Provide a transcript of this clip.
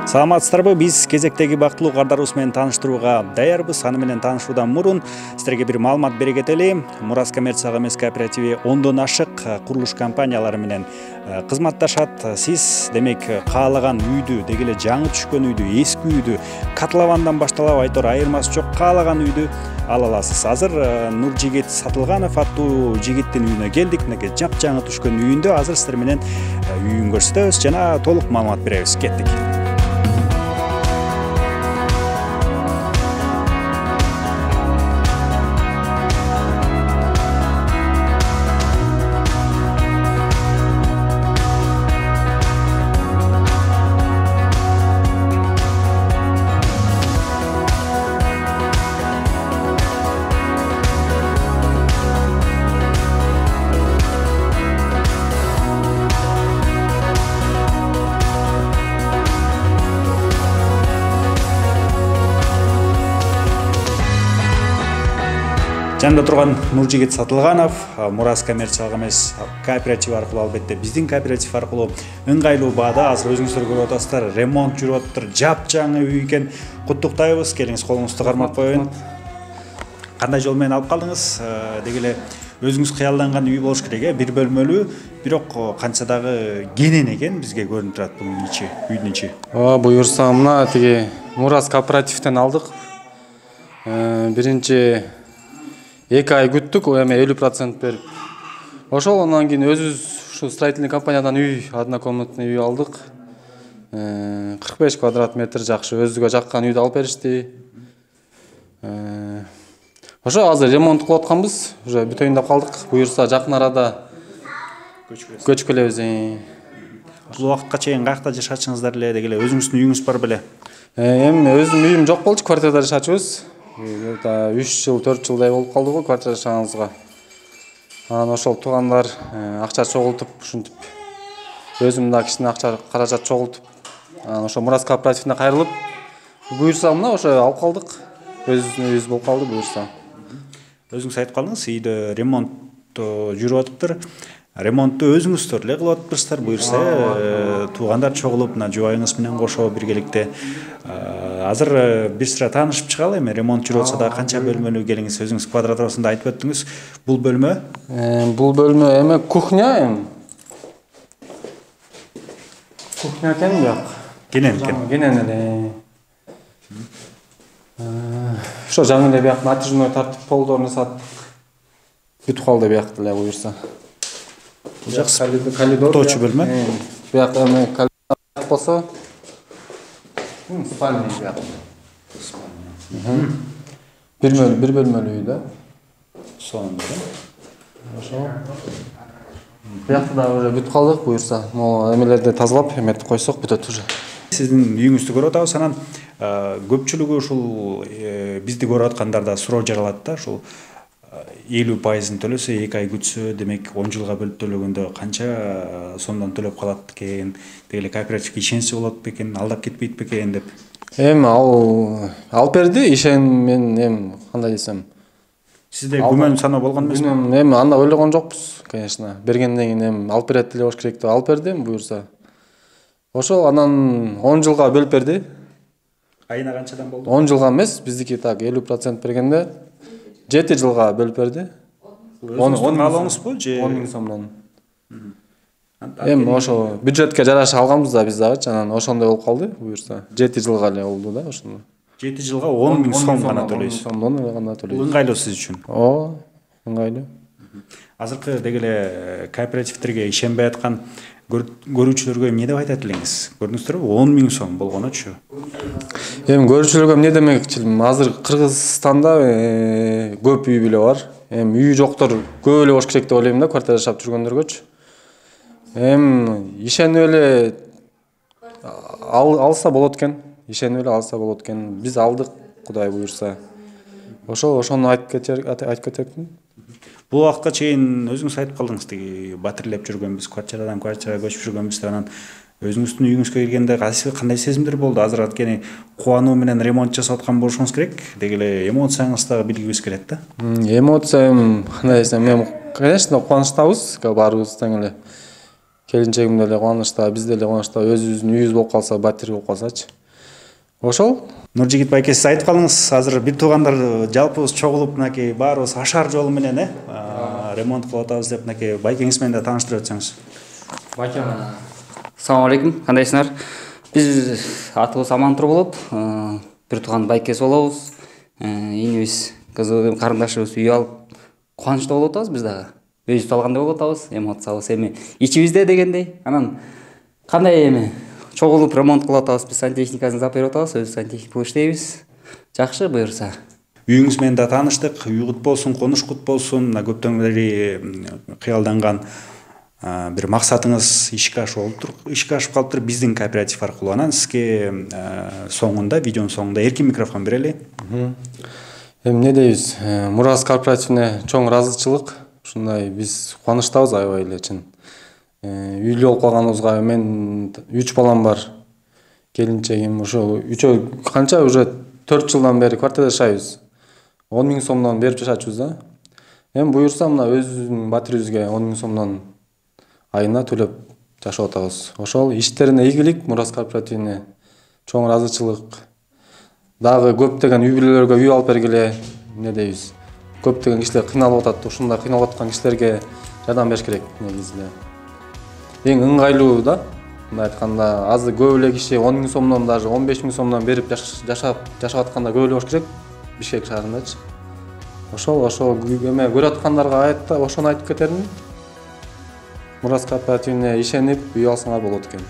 Саламатсыздарбы, биз кезектеги бактылуу кардарыбыз менен тааныштырууга даярбыз. Аны менен таанышуудан мурун сиздерге бир маалымат бере кетели. Мурас коммерциялык эмес кооперативи 10дон ашык курулуш компаниялары менен кызматташат. Сиз демек каалаган үйдү, деги эле жаңы түшкөн үйдү, эски үйдү, котловандан башталып айтор айырмасы жок каалаган үйдү ала аласыз. Азыр Нуржигит Сатылганов аттуу жигиттин үйүнө келдик. Мынакей жапжаңы түшкөн үйүндө азыр сиздер менен үйүн көрсөтөбүз жана толук маалымат беребиз. Кеттик. Жанында турган Нуржигит Сатылганов, Мурас коммерциялык эмес кооператив аркылуу, албетте биздин кооператив аркылуу ыңгайлуу баада азыр өзүңүздөр көрүп атасыздар, ремонт жүрүп атыптыр, жапжаңы үй экен. Куттуктайбыз, келиңиз колуңузду кармап коеюн. Кандай жол менен алып калдыңыз? Деги эле өзүңүз кыялданган үй болуш керек, бир бөлмөлүү, бирок канча дагы кенен экен бизге көрүнүп турат бунун ичи, үйдүн ичи. Буюрса мына тиги Мурас кооперативден алдык. Биринчи 2 ай күттүк, эми 50% берип. Ошол андан кийин өзүбүз ушу строительный компаниядан үй, однокомнатный үй алдык. 45 квадрат метр жакшы, өзүгө жаккан үйдү алып беришти. Ошо азыр ремонт кылып атканбыз, уже бүтөйүн деп калдык. Буюрса жакын арада көчүп келебиз. Бул убакытка чейин каякта жашачыңыздар эле, деги эле өзүңүздүн үйүңүз бар беле? Эми өзүмдүн үйүм жок болчу, квартирада жашачубыз. 3 жыл, 4 жылдай болуп калды го квартира жашаганыбызга. Анан ошол туугандар акча чогултуп, ушинтип өзүм да кичине акча каражат чогултуп, анан ошо Мурас кооперативине кайрылып, буюрса мына ошо алып калдык. Өзүбүздүн үйүбүз болуп калды буюрса. Өзүңүз айтып калдыңыз, үйдө ремонт жүрүп атыптыр. Ремонтту өзүңүздөр эле кылып атыптырсыздар, буюрса туугандар чогулуп, мына жубайыңыз менен кошо биргеликте. Азыр бир сыра таанышып чыгалы, эми ремонт жүрүп атса да канча бөлмөлүү келиңиз, өзүңүз квадрат арасында айтып өттүңүз. Бул бөлмө? Бул бөлмө эми кухня эми. Кухня экен бияк. Кенен экен. Кенен эле. Ошо жаңы эле бияк натяжной тартып полдорун саттык. Бүтүп калды биякта эле буюрса. Жакшы. Точу бөлмө. Бияк эми калидор болсо спальня бияк. Бир бөлмөлүү үй да. Сонун да. Ошо. Биякта да уже бүтүп калдык буюрса. Могу эмелерди тазалап, эметип койсок бүтөт уже. Сиздин үйүңүздү көрүп атабыз, анан көпчүлүгү ушул бизди көрүп аткандарда суроо жаралат да, ушул 50% төлөсө, 2 ай күтсө, демек 10 жылга бөлүп төлөгөндө канча сомдон төлөп калат экен, деги эле кооперативге ишеничи болот бекен, алдап кетпейт бекен деп. Эми алып берди, мен эми кандай десем. Сизде күмөн саноо болгон эмеспи? Эми анда ойлогон жокпуз, конечно. Бергенден кийин эми алып берет эле болуш керек деп алып берди, буюрса. Ошол анан 10 жылга бөлүп берди. Айына канчадан болду? 10 жылга эмес, биздики так 50% бергенде 7 жылга бөлүп берди. 10 алыңызбы же 10 000 сомдон. Эми ошо бюджетке жараша алганбыз да биз дагы, анан ошондой болуп калды, буюрса. 7 жылга эле болду да ошондо. 7 жылга 10 000 сом гана төлөйсүз. Сомдон гана төлөйсүз. Ыңгайлуу сиз үчүн. Ыңгайлуу. Азыркы деги эле кооперативтерге ишенбей аткан көрүүчүлөргө эмне деп айтат элеңиз? Көрдүңүздөрбү? 10 000 сом болгоночу. Эми көрүүчүлөргө эмне демекчилим? Азыр Кыргызстанда көп үй бүлө бар. Эми үй жоктор көп эле болуш керек деп ойлойм да, квартира жашап жүргөндөргөчү. Эми ишенип эле алса болот экен. Биз алдык, Кудай буюрса. Ошону айтып кетекмин. Бул убакытка чейин өзүңүз айтып калдыңыз, тиги батирлеп жүргөнбүз, квартирадан квартирага көчүп жүргөнбүз деп, анан өзүңүздүн үйүңүзгө келгенде кандай сезимдер болду? Азыр аткени кубануу менен ремонт жасап аткан болушуңуз керек. Деги эле эмоцияңызды дагы билгибиз келет да. Эмоция кандай десем, конечно, кубанычтабыз, баарыбыз тең эле. келинчегим деле кубанычта, биз деле кубанычта, өзүбүздүн үйүбүз болуп калса, батир болуп калсачы. Ошол. Нуржигит байке, сиз айтып калыңыз, азыр бир туугандар жалпыбыз чогулуп мынакей баарыбыз ашар жолу менен ремонт кылып атабыз деп мынакей байкеңиз менен да тааныштырып өтсөңүз. Байкем, assalomu alaykum, кандайсыңар? Биз атыбыз Амантур болот. Бир тууган байкеси болобуз. Ийинибиз, кызыбыз, карындашыбыз үй алып кубанычта болуп атабыз биз дагы. Өзүбүз алгандай болуп атабыз, эмоциябыз эми ичибизде дегендей. Анан кандай эми чогулуп ремонт кылып атабыз, биз сантехникасын зап берип атабыз, өзүбүз сантехник кылып иштейбиз. Жакшы, буюрса. Үйүңүз менен да тааныштык, үй кут болсун, конуш кут болсун, мына көптөн бери кыялданган бир максатыңыз ишке ашып калыптыр биздин кооператив аркылуу. Анан сизге соңунда, видеонун соңунда эркин микрофон берели. Эми эмне дейбиз? Мурас кооперативине чоң ыраазычылык. Ушундай биз кубанычтабыз аябай эле чын. Үйлүү болуп калганыбызга мен 3 балам бар. Келинчегим ошо үчөө канча уже 4 жылдан бери квартирада жашайбыз. 10 000 сомдон берип жашачубуз да. Эми буюрса мына өзүбүздүн батирибизге 10 000 сомдон айына төлөп жашап атабыз. Ошол иштерине ийгилик, Мурас кооперативине чоң ыраазычылык. Дагы көптөгөн үй бүлөлөргө үй алып бергиле, эмне дейбиз? Көптөгөн кишилер кыйналып атат, ушундай кыйналып аткан кишилерге жардам бериш керек негизинен. Эң ыңгайлуу да, мындай айтканда, азы көп эле киши 10 000 сомдон, даже 15 000 сомдон берип жашап атканда көп эле болуш керек Бишкек шаарындачы. Ошол эме көрүп аткандарга ошону айтып кетермин. Мурас кооперативине ишенип үй алсаңар болот экен.